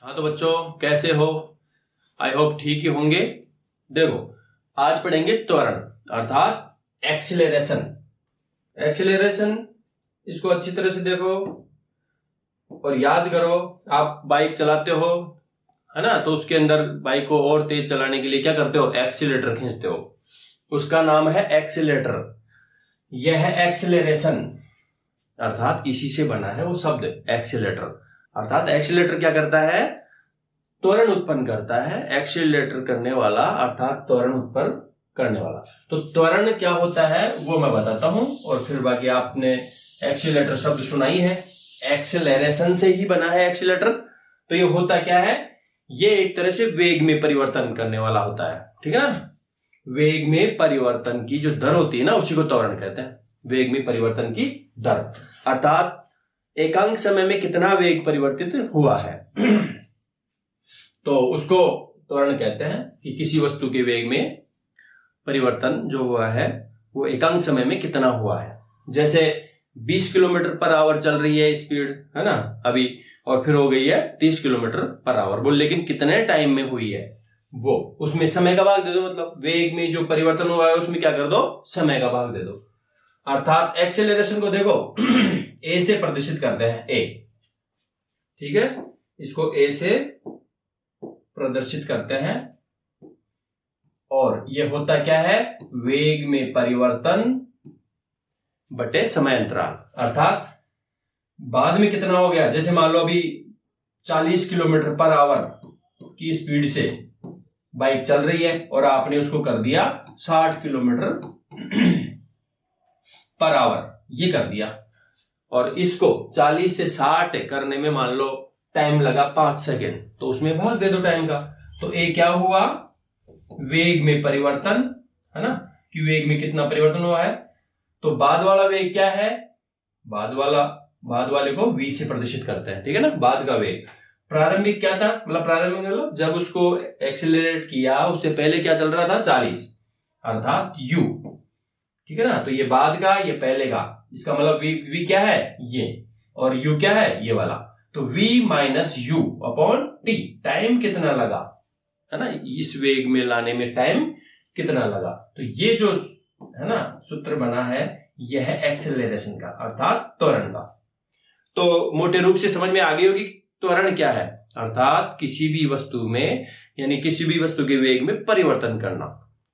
हाँ तो बच्चों कैसे हो? आई होप ठीक ही होंगे। देखो आज पढ़ेंगे त्वरण अर्थात एक्सीलरेशन। एक्सीलरेशन इसको अच्छी तरह से देखो और याद करो। आप बाइक चलाते हो है ना, तो उसके अंदर बाइक को और तेज चलाने के लिए क्या करते हो? एक्सीलेटर खींचते हो, उसका नाम है एक्सीलेटर। यह है एक्सीलरेशन अर्थात इसी से बना है वो शब्द एक्सीलेटर। अर्थात एक्सीलेटर क्या करता है? त्वरण उत्पन्न करता है। एक्सीलरेटर करने वाला अर्थात त्वरण उत्पन्न करने वाला। तो त्वरण क्या होता है वो मैं बताता हूं और फिर बाकी आपने एक्सीलरेटर शब्द सुनाई है, एक्सेलरेशन से ही बना है एक्सीलरेटर। तो ये होता क्या है? ये एक तरह से वेग में परिवर्तन करने वाला होता है, ठीक है ना। वेग में परिवर्तन की जो दर होती है ना, उसी को त्वरण कहते हैं। वेग में परिवर्तन की दर अर्थात एकांक समय में कितना वेग परिवर्तित हुआ है तो उसको त्वरण कहते हैं कि किसी वस्तु के वेग में परिवर्तन जो हुआ है वो एकांक समय में कितना हुआ है। जैसे 20 किलोमीटर पर आवर चल रही है स्पीड, है ना अभी, और फिर हो गई है 30 किलोमीटर पर आवर। बोल लेकिन कितने टाइम में हुई है वो, उसमें समय का भाग दे दो। मतलब वेग में जो परिवर्तन हुआ है उसमें क्या कर दो? समय का भाग दे दो। अर्थात एक्सेलरेशन को देखो ए से प्रदर्शित करते हैं, ए, ठीक है, इसको ए से प्रदर्शित करते हैं। और ये होता क्या है? वेग में परिवर्तन बटे समय अंतराल। अर्थात बाद में कितना हो गया, जैसे मान लो अभी 40 किलोमीटर पर आवर की स्पीड से बाइक चल रही है और आपने उसको कर दिया 60 किलोमीटर पर आवर, ये कर दिया। और इसको 40 से 60 करने में मान लो टाइम लगा 5 सेकेंड, तो उसमें भाग दे दो टाइम का। तो ए क्या हुआ? वेग में परिवर्तन, है ना, कि वेग में कितना परिवर्तन हुआ है। तो बाद वाला वेग क्या है? बाद वाले को v से प्रदर्शित करते हैं, ठीक है ना। बाद का वेग प्रारंभिक क्या था? प्रारंभिक मतलब जब उसको एक्सीलरेट किया उससे पहले क्या चल रहा था? 40 अर्थात u, ठीक है ना। तो ये बाद का, ये पहले का, इसका मतलब v क्या है? ये, और u क्या है? ये वाला। तो v minus you upon T, time कितना लगा, है ना, इस वेग में लाने में टाइम कितना लगा। तो ये जो है ना सूत्र बना है, यह है एक्सेलरेशन का अर्थात त्वरण का। तो मोटे रूप से समझ में आ गई होगी त्वरण क्या है। अर्थात किसी भी वस्तु में, यानी किसी भी वस्तु के वेग में परिवर्तन करना,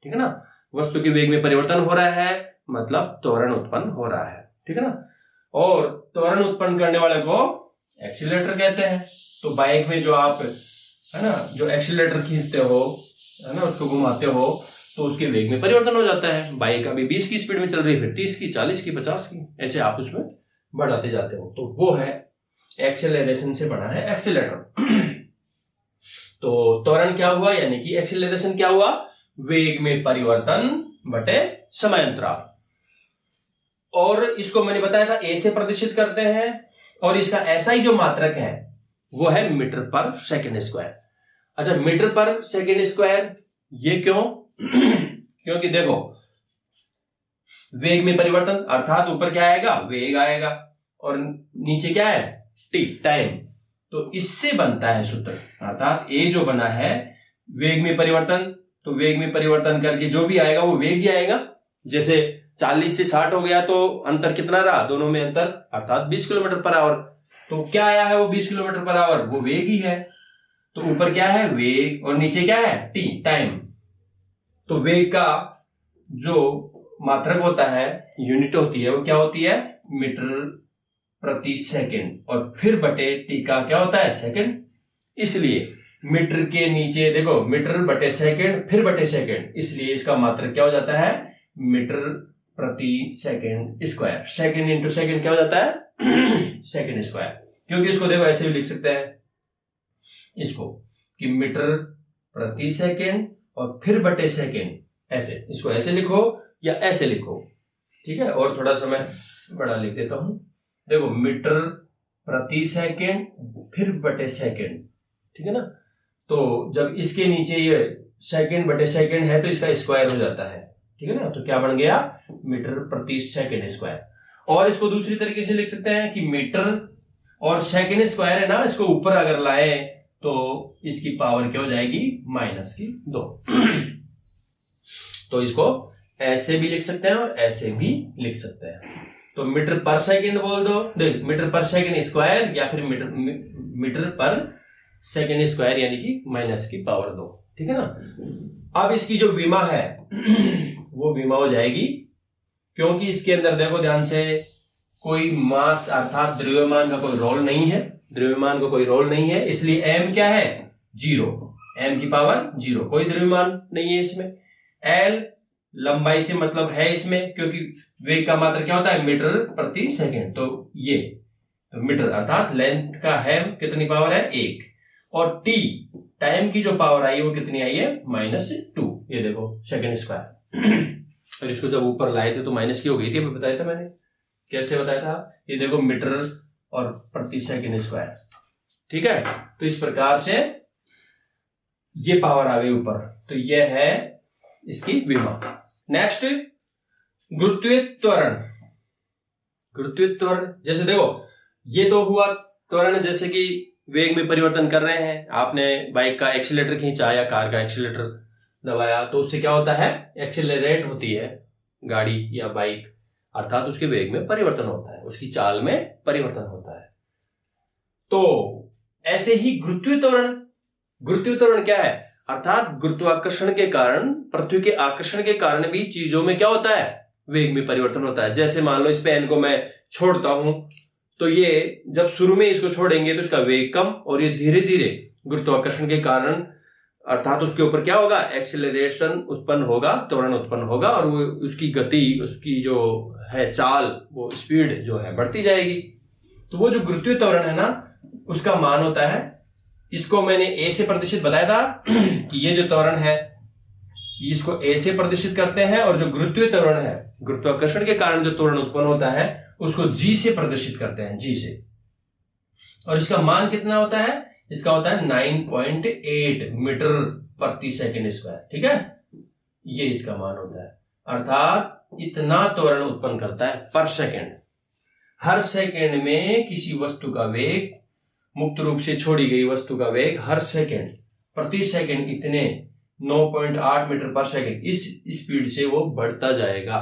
ठीक है ना। वस्तु के वेग में परिवर्तन हो रहा है मतलब त्वरण उत्पन्न हो रहा है, ठीक है ना। और त्वरण उत्पन्न करने वाले को एक्सीलरेटर कहते हैं। तो बाइक में जो आप, है ना, जो एक्सीलरेटर खींचते हो, है ना, उसको घुमाते हो, तो उसके वेग में परिवर्तन हो जाता है। बाइक अभी 20 की स्पीड में चल रही है, फिर 30 की, 40 की, 50 की, ऐसे आप उसमें बढ़ाते जाते हो। तो वो है एक्सेलरेशन से बना है एक्सीलरेटर। तो त्वरण क्या हुआ, यानी कि एक्सेलरेशन क्या हुआ? वेग में परिवर्तन बटे समय अंतराल। और इसको मैंने बताया था ए से प्रदर्शित करते हैं, और इसका ऐसा ही जो मात्रक है वो है मीटर पर सेकेंड स्क्वायर। अच्छा, मीटर पर सेकेंड स्क्वायर ये क्यों? क्योंकि देखो वेग में परिवर्तन अर्थात ऊपर क्या आएगा? वेग आएगा, और नीचे क्या है? T, time. तो इससे बनता है सूत्र, अर्थात ए जो बना है वेग में परिवर्तन, तो वेग में परिवर्तन करके जो भी आएगा वो वेग ही आएगा। जैसे 40 से 60 हो गया तो अंतर कितना रहा दोनों में? अंतर अर्थात 20 किलोमीटर पर आवर। तो क्या आया है वो 20 किलोमीटर पर आवर? वो वेग ही है। तो ऊपर क्या है? वेग, और नीचे क्या है? T, time. तो वेग का जो मात्रक होता है, यूनिट होती है, वो क्या होती है? मीटर प्रति सेकंड, और फिर बटे टी का क्या होता है? सेकंड। इसलिए मीटर के नीचे देखो मीटर बटे सेकंड, फिर बटे सेकंड, इसलिए इसका मात्रक क्या हो जाता है? मीटर प्रति second square. Second into second क्या हो जाता है? Second square. क्योंकि इसको देखो ऐसे भी लिख सकते हैं इसको, कि मीटर प्रति सेकंड और फिर बटे सेकंड, ऐसे, इसको ऐसे लिखो या ऐसे लिखो, ठीक है। और थोड़ा समय बड़ा लिख देता हूं, देखो मीटर प्रति सेकंड फिर बटे सेकंड, ठीक है ना। तो जब इसके नीचे ये सेकंड बटे सेकंड है तो इसका स्क्वायर हो जाता है, ठीक है ना। तो क्या बन गया? मीटर प्रति सेकंड स्क्वायर। और इसको दूसरी तरीके से लिख सकते हैं कि मीटर और सेकंड स्क्वायर है ना, इसको ऊपर अगर लाए तो इसकी पावर क्या हो जाएगी, -2। तो इसको ऐसे भी लिख सकते हैं और ऐसे भी लिख सकते हैं। तो मीटर पर सेकेंड बोल दो, देख मीटर पर सेकेंड स्क्वायर या फिर मीटर पर सेकेंड स्क्वायर, यानी कि -2, ठीक है ना। अब इसकी जो विमा है वो विमा हो जाएगी, क्योंकि इसके अंदर देखो ध्यान से, कोई मास अर्थात द्रव्यमान का कोई रोल नहीं है, द्रव्यमान का कोई रोल नहीं है, इसलिए m क्या है, 0, m की पावर 0, कोई द्रव्यमान नहीं है इसमें। l लंबाई से मतलब है इसमें, क्योंकि वेग का मात्रा क्या होता है, मीटर प्रति सेकेंड, तो ये तो मीटर अर्थात लेंथ का है कितनी पावर है, 1। और t टाइम की जो पावर आई है वो कितनी आई है, -2, ये देखो सेकेंड स्क्वायर। और इसको जब ऊपर लाए थे तो माइनस की हो गई थी, अभी बताया था मैंने, कैसे बताया था, ये देखो मीटर और प्रति सेकेंड स्क्वायर, ठीक है। तो इस प्रकार से ये पावर आ गई ऊपर, तो ये है इसकी विमा। नेक्स्ट, गुरुत्वीय त्वरण। गुरुत्वीय त्वरण जैसे देखो, ये तो हुआ त्वरण, जैसे कि वेग में परिवर्तन कर रहे हैं, आपने बाइक का एक्सीलरेटर खींचा या कार का एक्सीलरेटर दबाया, तो उससे क्या होता है, एक्सेलरेट होती है गाड़ी या बाइक, अर्थात उसके वेग में परिवर्तन होता है, उसकी चाल में परिवर्तन होता है। तो ऐसे ही गुरुत्वीय त्वरण, गुरुत्वीय त्वरण क्या है, अर्थात गुरुत्वाकर्षण के कारण, पृथ्वी के आकर्षण के कारण भी चीजों में क्या होता है, वेग में परिवर्तन होता है। जैसे मान लो इस पेन को मैं छोड़ता हूं, तो ये जब शुरू में इसको छोड़ेंगे तो इसका वेग कम, और ये धीरे धीरे गुरुत्वाकर्षण के कारण अर्थात उसके ऊपर क्या होगा, एक्सेलरेशन उत्पन्न होगा, त्वरण उत्पन्न होगा, और वो उसकी गति, उसकी जो है चाल, वो स्पीड जो है बढ़ती जाएगी। तो वो जो गुरुत्वीय त्वरण है ना, उसका मान होता है, इसको मैंने ए से प्रदर्शित बताया था कि ये जो त्वरण है इसको ए से प्रदर्शित करते हैं, और जो गुरुत्वीय त्वरण है, गुरुत्वाकर्षण के कारण जो त्वरण उत्पन्न होता है उसको जी से प्रदर्शित करते हैं, जी से। और इसका मान कितना होता है, इसका होता है 9.8 मीटर प्रति सेकेंड स्क्वायर, ठीक है, ये इसका मान होता है। अर्थात इतना त्वरण उत्पन्न करता है पर सेकेंड। हर सेकेंड में किसी वस्तु का वेग, मुक्त रूप से छोड़ी गई वस्तु का वेग हर सेकेंड प्रति सेकेंड इतने 9.8 मीटर पर सेकेंड इस स्पीड से वो बढ़ता जाएगा,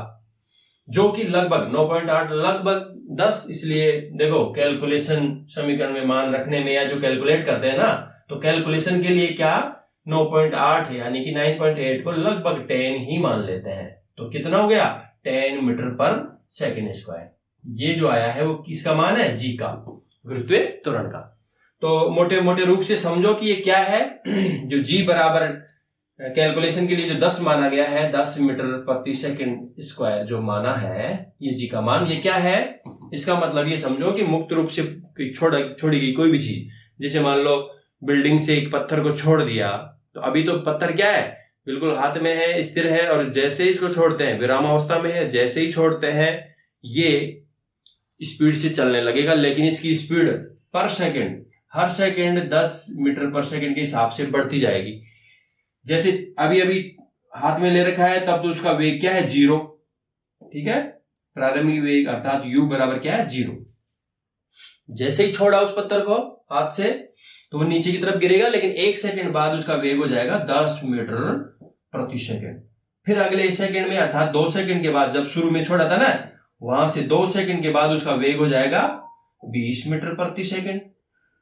जो कि लगभग 9.8 लगभग 10। इसलिए देखो कैलकुलेशन समीकरण में मान रखने में, या जो कैलकुलेट करते हैं ना, तो कैलकुलेशन के लिए क्या 9.8 यानी कि 9.8 को लगभग 10 ही मान लेते हैं, तो कितना हो गया, 10 मीटर पर सेकेंड स्क्वायर। ये जो आया है वो किसका मान है, जी का, गुरुत्वीय त्वरण का। तो मोटे मोटे रूप से समझो कि ये क्या है, जो जी बराबर कैलकुलेशन के लिए जो 10 माना गया है, 10 मीटर प्रति सेकेंड स्क्वायर जो माना है, ये जी का मान, ये क्या है, इसका मतलब ये समझो कि मुक्त रूप से छोड़ी गई कोई भी चीज, जैसे मान लो बिल्डिंग से एक पत्थर को छोड़ दिया, तो अभी तो पत्थर क्या है, बिल्कुल हाथ में है, स्थिर है, और जैसे ही इसको छोड़ते हैं, विरामावस्था में है, जैसे ही छोड़ते हैं ये स्पीड से चलने लगेगा, लेकिन इसकी स्पीड पर सेकेंड हर सेकेंड 10 मीटर पर सेकेंड के हिसाब से बढ़ती जाएगी। जैसे अभी अभी हाथ में ले रखा है, तब तो उसका वेग क्या है, 0, ठीक है, प्रारंभिक वेग अर्थात u बराबर क्या है, 0। जैसे ही छोड़ा उस पत्थर को हाथ से, तो वो नीचे की तरफ गिरेगा, लेकिन 1 सेकेंड बाद उसका वेग हो जाएगा 10 मीटर प्रति सेकेंड। फिर अगले सेकेंड में अर्थात 2 सेकेंड के बाद, जब शुरू में छोड़ा था ना, वहां से 2 सेकेंड के बाद उसका वेग हो जाएगा 20 मीटर प्रति सेकेंड।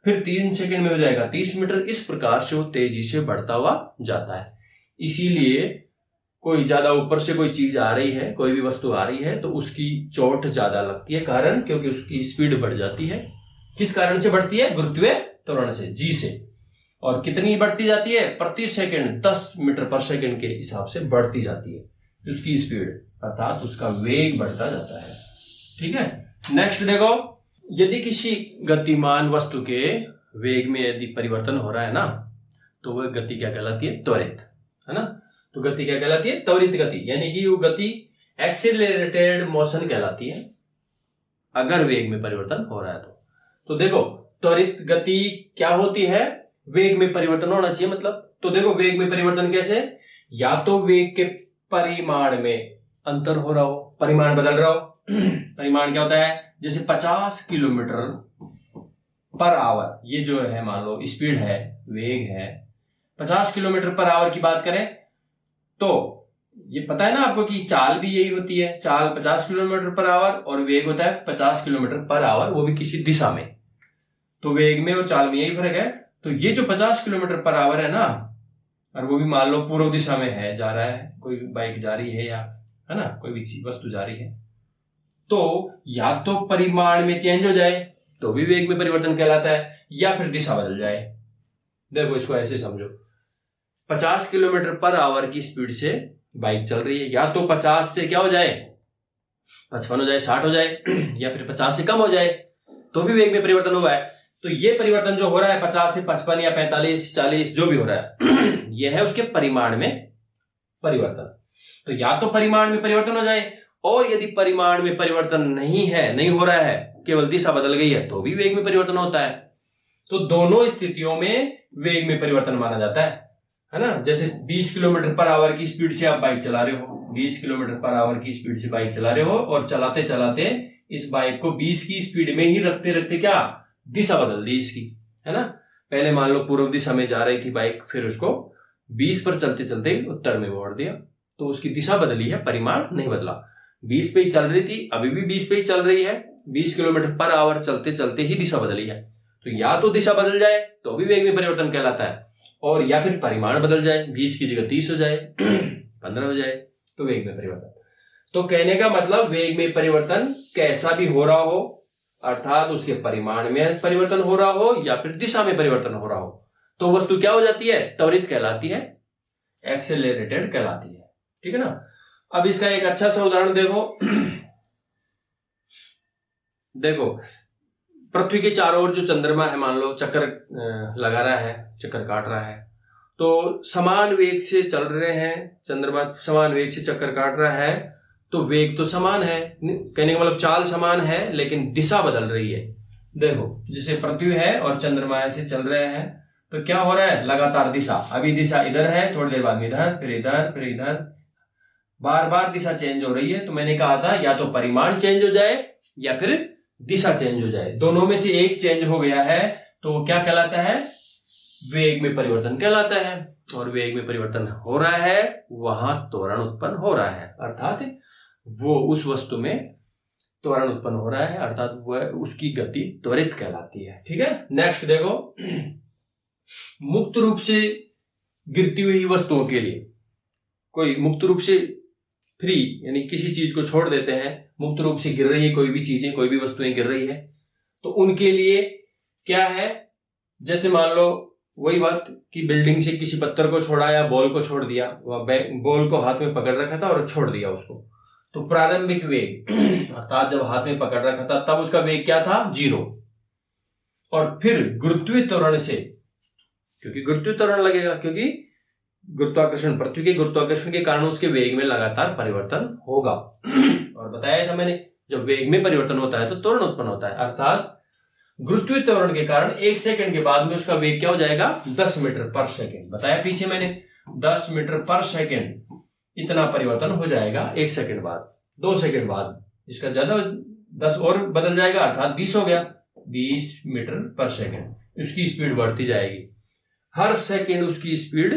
फिर 3 सेकेंड में हो जाएगा 30 मीटर। इस प्रकार से वो तेजी से बढ़ता हुआ जाता है। इसीलिए कोई ज्यादा ऊपर से कोई चीज आ रही है, कोई भी वस्तु आ रही है, तो उसकी चोट ज्यादा लगती है, कारण क्योंकि उसकी स्पीड बढ़ जाती है। किस कारण से बढ़ती है, गुरुत्वीय त्वरण से, जी से। और कितनी बढ़ती जाती है, प्रति सेकेंड 10 मीटर पर सेकेंड के हिसाब से बढ़ती जाती है उसकी स्पीड, अर्थात उसका वेग बढ़ता जाता है। ठीक है, नेक्स्ट देखो, यदि किसी गतिमान वस्तु के वेग में यदि परिवर्तन हो रहा है ना, तो वह गति क्या कहलाती है, त्वरित, है ना। तो गति क्या कहलाती है, त्वरित गति, यानी कि वो गति एक्सीलरेटेड मोशन कहलाती है अगर वेग में परिवर्तन हो रहा है तो देखो त्वरित गति क्या होती है, वेग में परिवर्तन होना चाहिए मतलब। तो देखो वेग में परिवर्तन कैसे, या तो वेग के परिमाण में अंतर हो रहा हो, परिमाण बदल रहा हो। परिमाण क्या होता है, जैसे 50 किलोमीटर पर आवर, ये जो है मान लो स्पीड है, वेग है 50 किलोमीटर पर आवर की बात करें तो ये पता है ना आपको कि चाल भी यही होती है, चाल 50 किलोमीटर पर आवर और वेग होता है 50 किलोमीटर पर आवर, वो भी किसी दिशा में। तो वेग में और चाल में यही फर्क है। तो ये जो 50 किलोमीटर पर आवर है ना, और वो भी मान लो पूर्व दिशा में है, जा रहा है, कोई बाइक जा रही है या है ना कोई भी चीज वस्तु जा रही है, तो या तो परिमाण में चेंज हो जाए तो भी वेग में परिवर्तन कहलाता है, या फिर दिशा बदल जाए। देखो इसको ऐसे समझो, 50 किलोमीटर पर आवर की स्पीड से बाइक चल रही है, या तो 50 से क्या हो जाए 55 हो जाए, 60 हो जाए, या फिर 50 से कम हो जाए तो भी वेग में परिवर्तन हुआ है। तो ये परिवर्तन जो हो रहा है 50 से 55 या 45 40 जो भी हो रहा है यह है उसके परिमाण में परिवर्तन। तो या तो परिमाण में परिवर्तन हो जाए, और यदि परिमाण में परिवर्तन नहीं हो रहा है, केवल दिशा बदल गई है, तो भी वेग में परिवर्तन होता है। तो दोनों स्थितियों में वेग में परिवर्तन माना जाता है ना। जैसे 20 किलोमीटर पर आवर की स्पीड से आप बाइक चला रहे हो, 20 किलोमीटर पर आवर की स्पीड से बाइक चला रहे हो, और चलाते चलाते इस बाइक को 20 की स्पीड में ही रखते रखते क्या दिशा बदल दी इसकी, है ना। पहले मान लो पूर्व दिशा में जा रही थी बाइक, फिर उसको 20 पर चलते चलते उत्तर में मोड़ दिया, तो उसकी दिशा बदली है, परिमाण नहीं बदला। 20 पे ही चल रही थी, अभी भी 20 पे ही चल रही है, 20 किलोमीटर पर आवर चलते चलते ही दिशा बदली है। तो या तो दिशा बदल जाए तो भी वेग में परिवर्तन कहलाता है, और या फिर परिमाण बदल जाए, 20 की जगह 30 हो जाए 15 हो जाए तो वेग में परिवर्तन। तो कहने का मतलब वेग में परिवर्तन कैसा भी हो रहा हो, अर्थात उसके परिमाण में परिवर्तन हो रहा हो या फिर दिशा में परिवर्तन हो रहा हो, तो वस्तु क्या हो जाती है, त्वरित कहलाती है, एक्सेलरेटेड कहलाती है। ठीक है ना। अब इसका एक अच्छा सा उदाहरण देखो पृथ्वी के चारों ओर जो चंद्रमा है, मान लो चक्कर लगा रहा है, चक्कर काट रहा है, तो समान वेग से चल रहे हैं, चंद्रमा समान वेग से चक्कर काट रहा है, तो वेग तो समान है, कहने का मतलब चाल समान है, लेकिन दिशा बदल रही है। देखो जैसे पृथ्वी है और चंद्रमा ऐसे चल रहे हैं, तो क्या हो रहा है, लगातार दिशा, अभी दिशा इधर है, थोड़ी देर बाद इधर, फिर इधर, फिर इधर, बार बार दिशा चेंज हो रही है। तो मैंने कहा था या तो परिमाण चेंज हो जाए या फिर दिशा चेंज हो जाए, दोनों में से एक चेंज हो गया है तो वो क्या कहलाता है, वेग में परिवर्तन कहलाता है। और वेग में परिवर्तन हो रहा है वहां त्वरण उत्पन्न हो रहा है, अर्थात वो उस वस्तु में त्वरण उत्पन्न हो रहा है, अर्थात वह उसकी गति त्वरित कहलाती है। ठीक है। नेक्स्ट देखो, मुक्त रूप से गिरती हुई वस्तुओं के लिए, कोई मुक्त रूप से फ्री यानी किसी चीज को छोड़ देते हैं, मुक्त रूप से गिर रही है कोई भी चीजें, कोई भी वस्तुएं गिर रही है, तो उनके लिए क्या है, जैसे मान लो वही बात कि बिल्डिंग से किसी पत्थर को छोड़ा या बॉल को छोड़ दिया, बॉल को हाथ में पकड़ रखा था और छोड़ दिया उसको, तो प्रारंभिक वेग अर्थात जब हाथ में पकड़ रखा था तब उसका वेग क्या था, 0। और फिर गुरुत्वीय त्वरण से, क्योंकि गुरुत्वीय त्वरण लगेगा, क्योंकि गुरुत्वाकर्षण, पृथ्वी के गुरुत्वाकर्षण के कारण उसके वेग में लगातार परिवर्तन होगा। और बताया था मैंने, जब वेग में परिवर्तन होता है तो त्वरण उत्पन्न होता है, अर्थात गुरुत्वीय त्वरण के कारण 1 सेकंड के बाद में उसका वेग क्या हो जाएगा, 10 मीटर पर सेकंड। बताया पीछे मैंने, 10 मीटर पर सेकंड इतना परिवर्तन हो जाएगा 1 सेकंड बाद, 2 सेकंड बाद इसका ज्यादा 10 और बदल जाएगा, अर्थात 20 हो गया, 20 मीटर पर सेकंड। उसकी स्पीड बढ़ती जाएगी, हर सेकंड उसकी स्पीड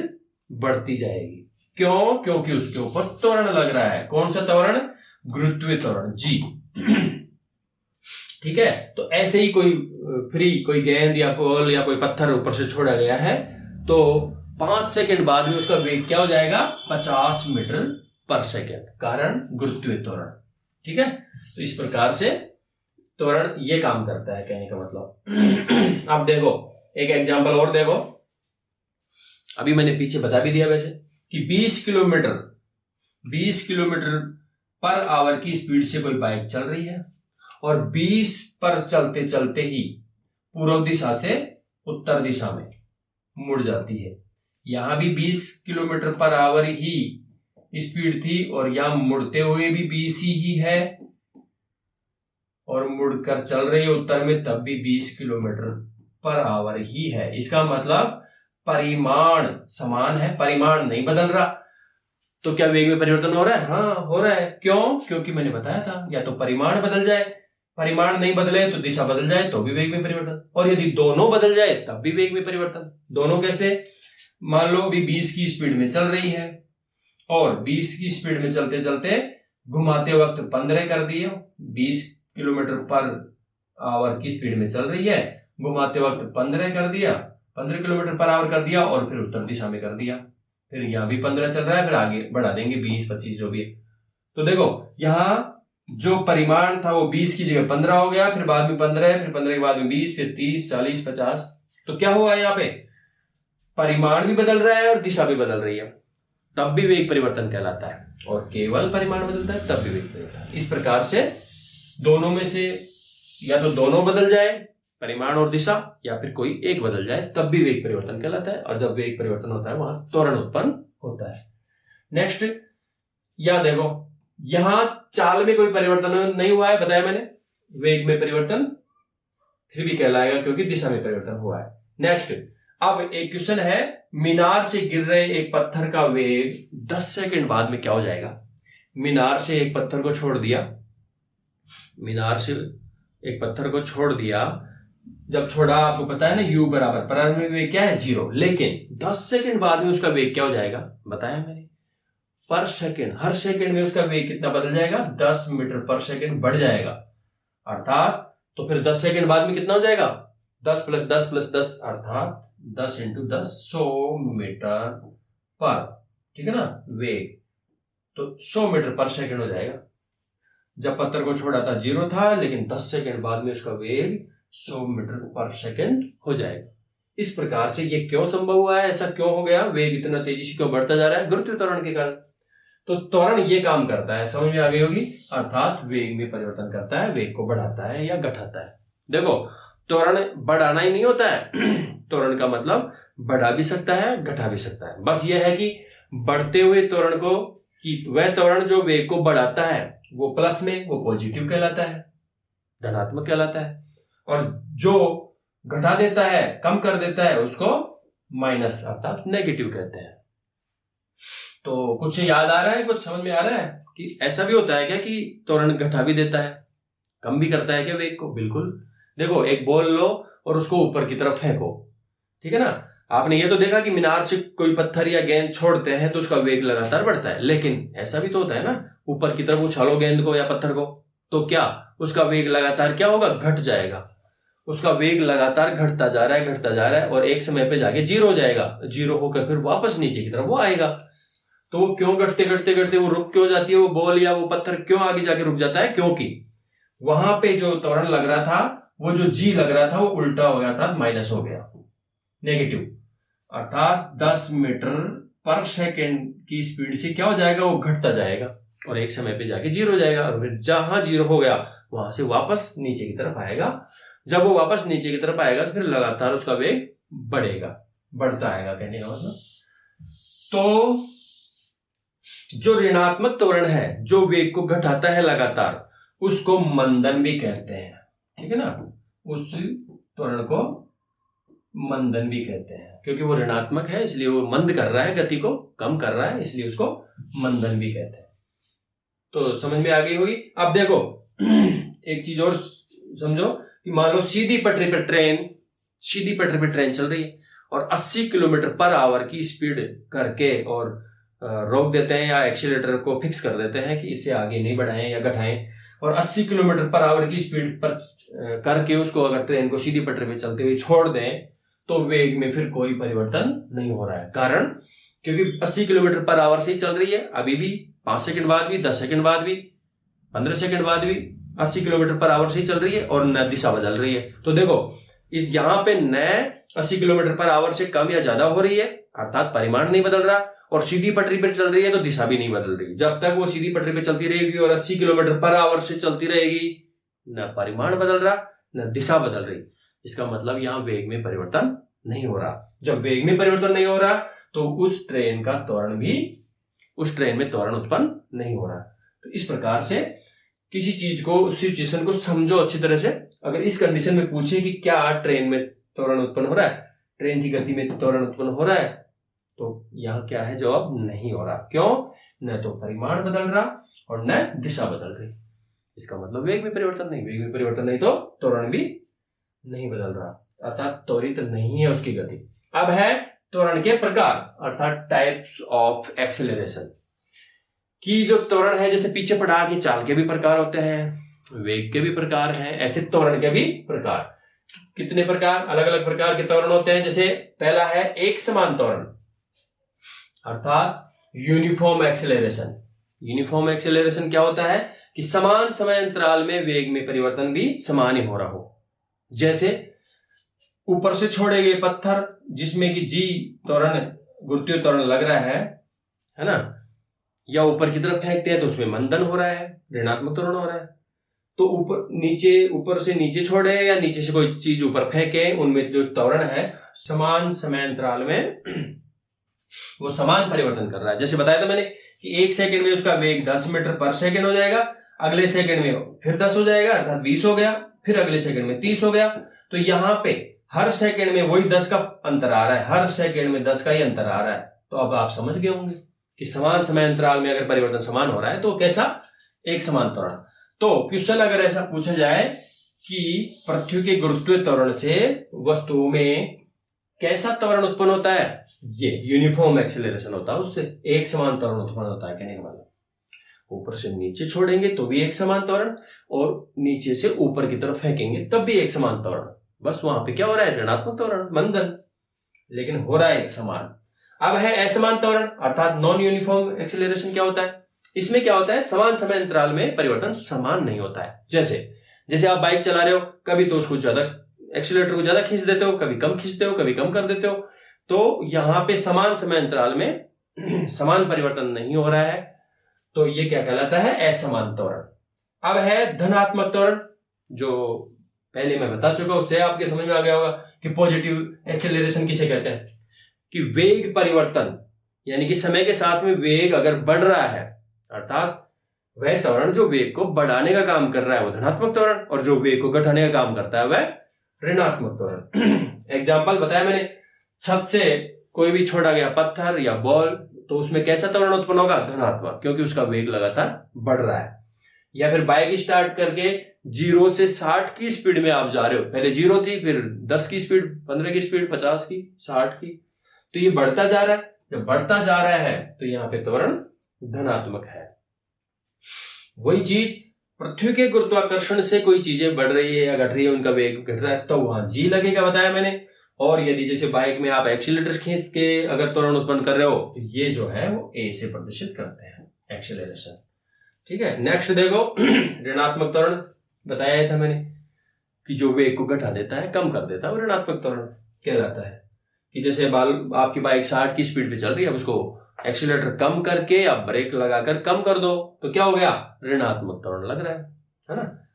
बढ़ती जाएगी। क्यों? क्योंकि उसके ऊपर त्वरण लग रहा है। कौन सा त्वरण? गुरुत्वीय त्वरण, जी। ठीक है। तो ऐसे ही कोई फ्री, कोई गेंद या बॉल या कोई पत्थर ऊपर से छोड़ा गया है, तो 5 सेकंड बाद में उसका वेग क्या हो जाएगा, 50 मीटर पर सेकंड, कारण गुरुत्वीय त्वरण। ठीक है। तो इस प्रकार से त्वरण ये काम करता है, कहने का मतलब। अब देखो एक एग्जांपल और देखो, अभी मैंने पीछे बता भी दिया वैसे, कि 20 किलोमीटर पर आवर की स्पीड से कोई बाइक चल रही है और 20 पर चलते चलते ही पूर्व दिशा से उत्तर दिशा में मुड़ जाती है। यहां भी 20 किलोमीटर पर आवर ही स्पीड थी और यहां मुड़ते हुए भी 20 ही है, और मुड़कर चल रही है उत्तर में तब भी 20 किलोमीटर पर आवर ही है। इसका मतलब परिमाण समान है, परिमाण नहीं बदल रहा। तो क्या वेग में परिवर्तन हो रहा है? हाँ हो रहा है। क्यों? क्योंकि मैंने बताया था, या तो परिमाण बदल जाए, परिमाण नहीं बदले तो दिशा बदल जाए तो भी वेग में परिवर्तन, और यदि दोनों बदल जाए तब भी वेग में परिवर्तन। दोनों कैसे? मान लो अभी 20 की स्पीड में चल रही है और 20 की स्पीड में चलते चलते घुमाते वक्त 15 कर दिया। 20 किलोमीटर पर आवर की स्पीड में चल रही है, घुमाते वक्त 15 कर दिया, 15 किलोमीटर पर आवर कर दिया और फिर उत्तर दिशा में कर दिया। फिर यहाँ भी 15 चल रहा है, फिर आगे बढ़ा देंगे 20, 25 जो भी है। तो देखो यहाँ जो परिमाण था वो 20 की जगह 15 हो गया, फिर बाद में 15, फिर 15 के बाद में 20, फिर 30, 40, 50। तो क्या हुआ यहाँ पे? परिमाण भी बदल रहा है और दिशा भी बदल रही है, तब भी वेग परिवर्तन कहलाता है। और केवल परिमाण बदलता है तब भी वेग परिवर्तन। इस प्रकार से दोनों में से या तो दोनों बदल जाए, परिमाण और दिशा, या फिर कोई एक बदल जाए, तब भी वेग परिवर्तन कहलाता है। और जब वेग परिवर्तन होता है वहां त्वरण उत्पन्न होता है। नेक्स्ट, या देखो यहां चाल में कोई परिवर्तन नहीं हुआ है, बताया मैंने, वेग में परिवर्तन फिर भी कहलाएगा क्योंकि दिशा में परिवर्तन हुआ है। नेक्स्ट, अब एक क्वेश्चन है, मीनार से गिर रहे एक पत्थर का वेग 10 सेकंड बाद में क्या हो जाएगा? मीनार से एक पत्थर को छोड़ दिया, मीनार से एक पत्थर को छोड़ दिया, जब छोड़ा आपको पता है ना u बराबर, प्रारंभिक वेग क्या है? 0, लेकिन 10 सेकंड बाद में उसका वेग क्या हो जाएगा? बताया मैंने, पर सेकंड, हर सेकंड में उसका वेग कितना बदल जाएगा? 10 मीटर पर सेकंड बढ़ जाएगा। अर्थात तो फिर 10 सेकंड बाद में कितना हो जाएगा? 10 + 10 + 10 अर्थात 10 × 10 100 मीटर पर, ठीक है ना, वेग। तो 100 मीटर पर सेकंड हो जाएगा। जब पत्थर को छोड़ा था 0 था, लेकिन 10 सेकंड बाद में उसका वेग 100 मीटर पर सेकंड हो जाएगा। इस प्रकार से ये क्यों संभव हुआ है? ऐसा क्यों हो गया? वेग इतना तेजी से क्यों बढ़ता जा रहा है? गुरुत्व त्वरण के कारण। तो त्वरण ये काम करता है, समझ में आ गई होगी, अर्थात वेग में परिवर्तन करता है, वेग को बढ़ाता है या घटाता है। देखो त्वरण बढ़ाना ही नहीं होता है त्वरण का मतलब बढ़ा भी सकता है, घटा भी सकता है। बस ये है कि बढ़ते हुए त्वरण को, कि वह त्वरण जो वेग को बढ़ाता है वो प्लस में, वो पॉजिटिव कहलाता है, धनात्मक कहलाता है, और जो घटा देता है, कम कर देता है, उसको माइनस अर्थात नेगेटिव कहते हैं। तो कुछ याद आ रहा है, कुछ समझ में आ रहा है कि ऐसा भी होता है क्या कि त्वरण घटा भी देता है, कम भी करता है क्या वेग को? बिल्कुल। देखो एक बॉल लो और उसको ऊपर की तरफ फेंको, ठीक है ना, आपने ये तो देखा कि मीनार से कोई पत्थर या गेंद छोड़ते हैं तो उसका वेग लगातार बढ़ता है, लेकिन ऐसा भी तो होता है ना, ऊपर की तरफ उछालो गेंद को या पत्थर को, तो क्या उसका वेग लगातार क्या होगा? घट जाएगा। उसका वेग लगातार घटता जा रहा है, घटता जा रहा है, और एक समय पे जाके 0 हो जाएगा। 0 होकर फिर वापस नीचे की तरफ वो आएगा। तो वो क्यों घटते घटते घटते वो रुक क्यों जाती है? वो बॉल या वो पत्थर क्यों आगे जाके रुक जाता है? क्योंकि वहां पे जो त्वरण लग रहा था, वो जो जी लग रहा था वो उल्टा हो गया, अर्थात माइनस हो गया, नेगेटिव। अर्थात 10 मीटर पर सेकंड की स्पीड से क्या हो जाएगा? वो घटता जाएगा और एक समय पे जाके 0 हो जाएगा, और फिर जहां 0 हो गया वहां से वापस नीचे की तरफ आएगा। जब वो वापस नीचे की तरफ आएगा तो फिर लगातार उसका वेग बढ़ेगा, बढ़ता आएगा, कहने का मतलब। तो जो ऋणात्मक त्वरण है, जो वेग को घटाता है लगातार, उसको मंदन भी कहते हैं, ठीक है ना, उस त्वरण को मंदन भी कहते हैं, क्योंकि वो ऋणात्मक है इसलिए वो मंद कर रहा है, गति को कम कर रहा है, इसलिए उसको मंदन भी कहते हैं। तो समझ में आ गई होगी। अब देखो एक चीज और समझो कि मान लो सीधी पटरी पर ट्रेन चल रही है और 80 किलोमीटर पर आवर की स्पीड करके और रोक देते हैं या एक्सीलरेटर को फिक्स कर देते हैं कि इसे आगे नहीं बढ़ाएं या घटाएं, और 80 किलोमीटर पर आवर की स्पीड पर करके उसको अगर ट्रेन को सीधी पटरी पे चलते हुए छोड़ दें तो वेग में फिर कोई परिवर्तन नहीं हो रहा है। कारण क्योंकि 80 किलोमीटर पर आवर से ही चल रही है, अभी भी 5 सेकंड बाद भी, 10 सेकंड बाद भी, 15 सेकंड बाद भी 80 किलोमीटर पर आवर से ही चल रही है और न दिशा बदल रही है। तो देखो इस यहाँ पे न 80 किलोमीटर पर आवर से कम या ज्यादा हो रही है, अर्थात परिमाण नहीं बदल रहा, और सीधी पटरी पर चल रही है तो दिशा भी नहीं बदल रही। जब तक वो सीधी पटरी पर चलती रहेगी और 80 किलोमीटर पर आवर से चलती रहेगी, न परिमाण बदल रहा न दिशा बदल रही, इसका मतलब यहाँ वेग में परिवर्तन नहीं हो रहा। जब वेग में परिवर्तन नहीं हो रहा तो उस ट्रेन में त्वरण उत्पन्न नहीं हो रहा। तो इस प्रकार से किसी चीज को, उस सिचुएशन को समझो अच्छी तरह से। अगर इस कंडीशन में पूछे कि क्या ट्रेन में त्वरण उत्पन्न हो रहा है, ट्रेन की गति में त्वरण उत्पन्न हो रहा है, तो यहाँ क्या है जवाब? नहीं हो रहा। क्यों? न तो परिमाण बदल रहा और न दिशा बदल रही। इसका मतलब वेग में परिवर्तन नहीं, वेग में परिवर्तन नहीं तो त्वरण भी नहीं बदल रहा, अर्थात त्वरित नहीं है उसकी गति। अब है त्वरण के प्रकार, अर्थात टाइप्स ऑफ एक्सेलरेशन की जो त्वरण है, जैसे पीछे पढ़ा कि चाल के भी प्रकार होते हैं, वेग के भी प्रकार हैं, ऐसे त्वरण के भी प्रकार। कितने प्रकार, अलग अलग प्रकार के त्वरण होते हैं। जैसे पहला है एक समान त्वरण, अर्थात यूनिफॉर्म एक्सेलरेशन। यूनिफॉर्म एक्सेलरेशन क्या होता है कि समान समय अंतराल में वेग में परिवर्तन भी समान ही हो रहा हो। जैसे ऊपर से छोड़े गए पत्थर जिसमें कि जी त्वरण, गुरुत्वीय त्वरण लग रहा है ना, या ऊपर की तरफ फेंकते हैं तो उसमें मंदन हो रहा है, ऋणात्मक त्वरण हो रहा है। तो ऊपर से नीचे छोड़े या नीचे से कोई चीज ऊपर फेंके, उनमें जो त्वरण है समान समय अंतराल में वो समान परिवर्तन कर रहा है। जैसे बताया था मैंने कि 1 सेकंड में उसका वेग 10 मीटर पर सेकंड हो जाएगा, अगले सेकंड में फिर 10 हो जाएगा, अर्थात 20 हो गया, फिर अगले सेकंड में 30 हो गया। तो यहाँ पे हर सेकंड में वही 10 का अंतर आ रहा है, हर सेकंड में 10 का ही अंतर आ रहा है। तो अब आप समझ गए होंगे कि समान समय अंतराल में अगर परिवर्तन समान हो रहा है तो कैसा एक समान त्वरण। तो क्वेश्चन अगर ऐसा पूछा जाए कि पृथ्वी के गुरुत्वीय त्वरण से वस्तु में कैसा त्वरण उत्पन्न होता है, ये यूनिफॉर्म एक्सेलरेशन होता है, उससे एक समान त्वरण उत्पन्न होता है। कहने का मतलब ऊपर से नीचे छोड़ेंगे तो भी एक समान त्वरण, और नीचे से ऊपर की तरफ फेंकेंगे तब भी एक समान त्वरण। बस वहां पे क्या हो रहा है, ऋणात्मक त्वरण, मंदन, लेकिन हो रहा है एक समान। अब है असमान त्वरण, अर्थात नॉन यूनिफॉर्म एक्सेलरेशन। क्या होता है इसमें, क्या होता है समान समय अंतराल में परिवर्तन समान नहीं होता है। जैसे आप बाइक चला रहे हो, कभी तो उसको ज्यादा एक्सीलरेटर को ज्यादा खींच देते हो, कभी कम खींचते हो, कभी कम कर देते हो। तो यहाँ पे समान समय अंतराल में समान परिवर्तन नहीं हो रहा है, तो ये क्या कहलाता है, असमान त्वरण। अब है धनात्मक त्वरण, जो पहले मैं बता चुका हूं, उससे आपके समझ में आ गया होगा कि पॉजिटिव एक्सेलरेशन किसे कहते हैं, कि वेग परिवर्तन यानी कि समय के साथ में वेग अगर बढ़ रहा है, अर्थात वह त्वरण जो वेग को बढ़ाने का काम कर रहा है वो धनात्मक त्वरण, और जो वेग को घटाने का काम करता है वह ऋणात्मक त्वरण। एग्जाम्पल बताया मैंने, छत से कोई भी छोड़ा गया पत्थर या बॉल, तो उसमें कैसा त्वरण उत्पन्न होगा, धनात्मक, क्योंकि उसका वेग लगातार बढ़ रहा है। या फिर बाइक स्टार्ट करके 0 से 60 की स्पीड में आप जा रहे हो, पहले 0 थी, फिर 10 की स्पीड, 15 की स्पीड, 50 की, 60 की, तो ये बढ़ता जा रहा है। जब बढ़ता जा रहा है तो यहाँ पे त्वरण धनात्मक है। वही चीज पृथ्वी के गुरुत्वाकर्षण से कोई चीजें बढ़ रही है या घट रही है, उनका वेग घट रहा है, तो वहां जी लगेगा, बताया मैंने। और यदि जैसे बाइक में आप एक्सीलरेटर खींच के अगर त्वरण उत्पन्न कर रहे हो, ये जो है वो ए से प्रदर्शित करते हैं एक्सीलरेशन। ठीक है, नेक्स्ट देखो ऋणात्मक त्वरण बताया था मैंने कि जो वेग को घटा देता है, कम कर देता है, वो ऋणात्मक त्वरण कहलाता है। कि जैसे आपकी बाइक 60 की स्पीड पे चल रही है, अब उसको एक्सीलरेटर कम करके आप ब्रेक लगाकर कम कर दो, तो क्या हो गया, ऋणात्मक त्वरण लग रहा है ना।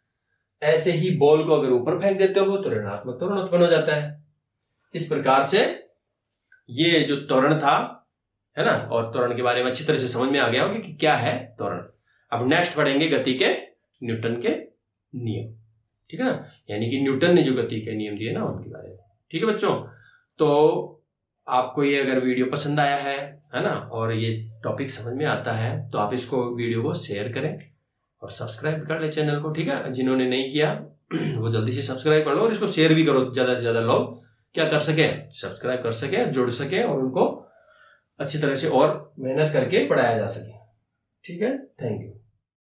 ऐसे ही बॉल को अगर ऊपर फेंक देते हो तो ऋणात्मक त्वरण उत्पन्न हो जाता है। इस प्रकार से ये जो त्वरण था, है ना, और त्वरण के बारे में अच्छी तरह से समझ में आ गया होगा कि क्या है त्वरण। अब नेक्स्ट पढ़ेंगे गति के न्यूटन के नियम, ठीक है ना, यानी कि न्यूटन ने जो गति के नियम दिए ना उनके बारे में। ठीक है बच्चों, तो आपको ये अगर वीडियो पसंद आया है ना, और ये टॉपिक समझ में आता है, तो आप इसको वीडियो को शेयर करें और सब्सक्राइब कर ले चैनल को। ठीक है, जिन्होंने नहीं किया वो जल्दी से सब्सक्राइब कर लो, और इसको शेयर भी करो, ज्यादा से ज्यादा लोग क्या कर सके, सब्सक्राइब कर सके, जुड़ सके, और उनको अच्छी तरह से और मेहनत करके पढ़ाया जा सके। ठीक है, थैंक यू।